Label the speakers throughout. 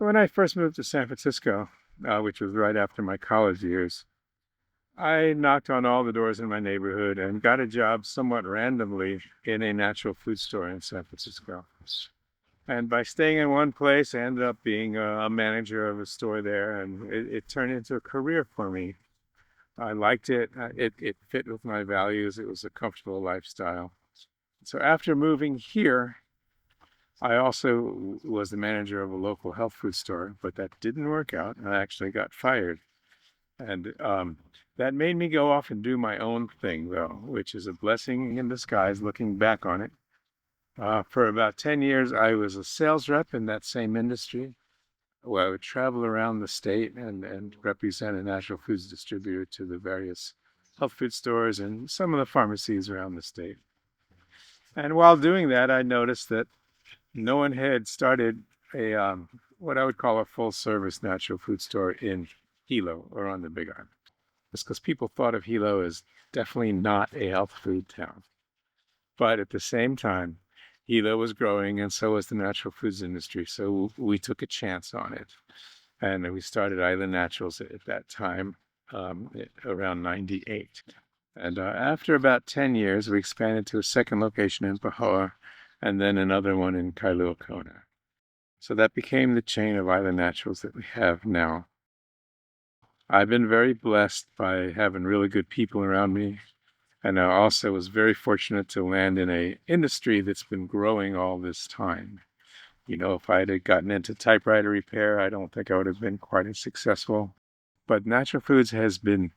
Speaker 1: When I first moved to San Francisco, which was right after my college years, I knocked on all the doors in my neighborhood and got a job somewhat randomly in a natural food store in San Francisco. And by staying in one place, I ended up being a manager of a store there, and it turned into a career for me. I liked it. It fit with my values. It was a comfortable lifestyle. So after moving here, I also was the manager of a local health food store, but that didn't work out. I actually got fired. And that made me go off and do my own thing, though, which is a blessing in disguise looking back on it. For about 10 years, I was a sales rep in that same industry, where I would travel around the state and represent a natural foods distributor to the various health food stores and some of the pharmacies around the state. And while doing that, I noticed that no one had started a what I would call a full service natural food store in Hilo or on the Big Island. It's because people thought of Hilo as definitely not a health food town. But at the same time, Hilo was growing and so was the natural foods industry. So we took a chance on it. And we started Island Naturals at that time, around 98. And after about 10 years, we expanded to a second location in Pahoa and then another one in Kailua Kona. So that became the chain of Island Naturals that we have now. I've been very blessed by having really good people around me. And I also was very fortunate to land in a industry that's been growing all this time. You know, if I'd have gotten into typewriter repair, I don't think I would have been quite as successful. But natural foods has been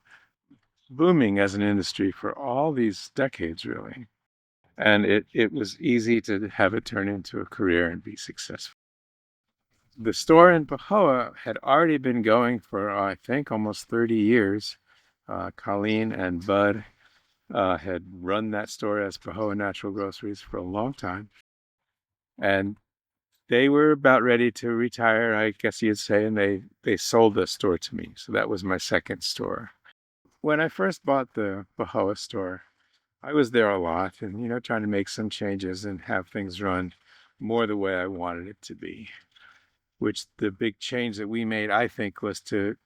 Speaker 1: booming as an industry for all these decades, really. And it was easy to have it turn into a career and be successful. The store in Pahoa had already been going for, I think, almost 30 years. Colleen and Bud had run that store as Pahoa Natural Groceries for a long time. And they were about ready to retire, I guess you'd say, and they sold the store to me. So that was my second store. When I first bought the Pahoa store, I was there a lot and, trying to make some changes and have things run more the way I wanted it to be. Which the big change that we made, I think, was to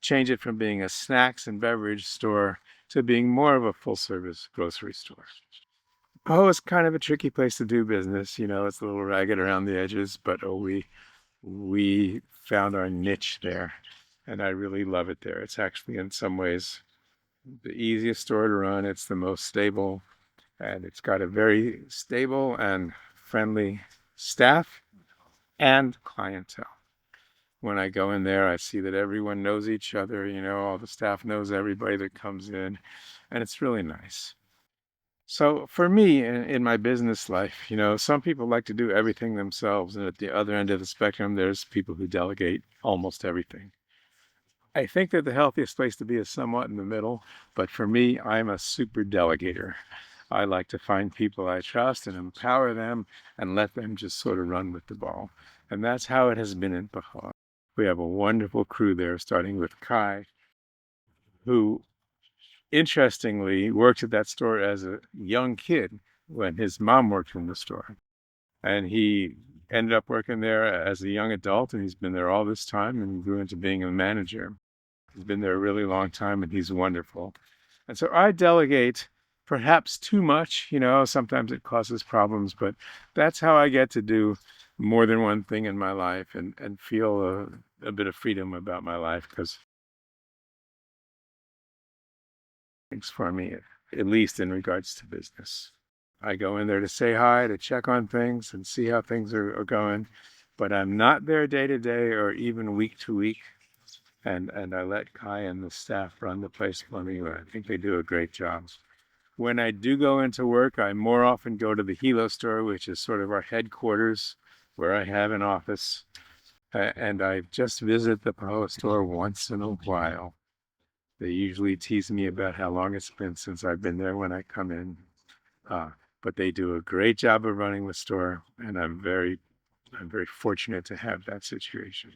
Speaker 1: change it from being a snacks and beverage store to being more of a full service grocery store. Oh, it's kind of a tricky place to do business. It's a little ragged around the edges, but we found our niche there, and I really love it there. It's actually in some ways the easiest store to run. It's the most stable, and it's got a very stable and friendly staff and clientele. When I go in there, I see that everyone knows each other, all the staff knows everybody that comes in, and it's really nice. So for me in my business life, some people like to do everything themselves, and at the other end of the spectrum, there's people who delegate almost everything. I think that the healthiest place to be is somewhat in the middle, but for me, I'm a super delegator. I like to find people I trust and empower them and let them just sort of run with the ball. And that's how it has been in Pahoa. We have a wonderful crew there, starting with Kai, who interestingly worked at that store as a young kid when his mom worked in the store. And he ended up working there as a young adult, and he's been there all this time and grew into being a manager. He's been there a really long time, and he's wonderful. And so I delegate perhaps too much, sometimes it causes problems, but that's how I get to do more than one thing in my life and feel a bit of freedom about my life, because it's for me, at least in regards to business. I go in there to say hi, to check on things and see how things are going, but I'm not there day to day or even week to week. And I let Kai and the staff run the place for me. I think they do a great job. When I do go into work, I more often go to the Hilo store, which is sort of our headquarters, where I have an office. And I just visit the Pahoa store once in a while. They usually tease me about how long it's been since I've been there when I come in. But they do a great job of running the store, and I'm very fortunate to have that situation.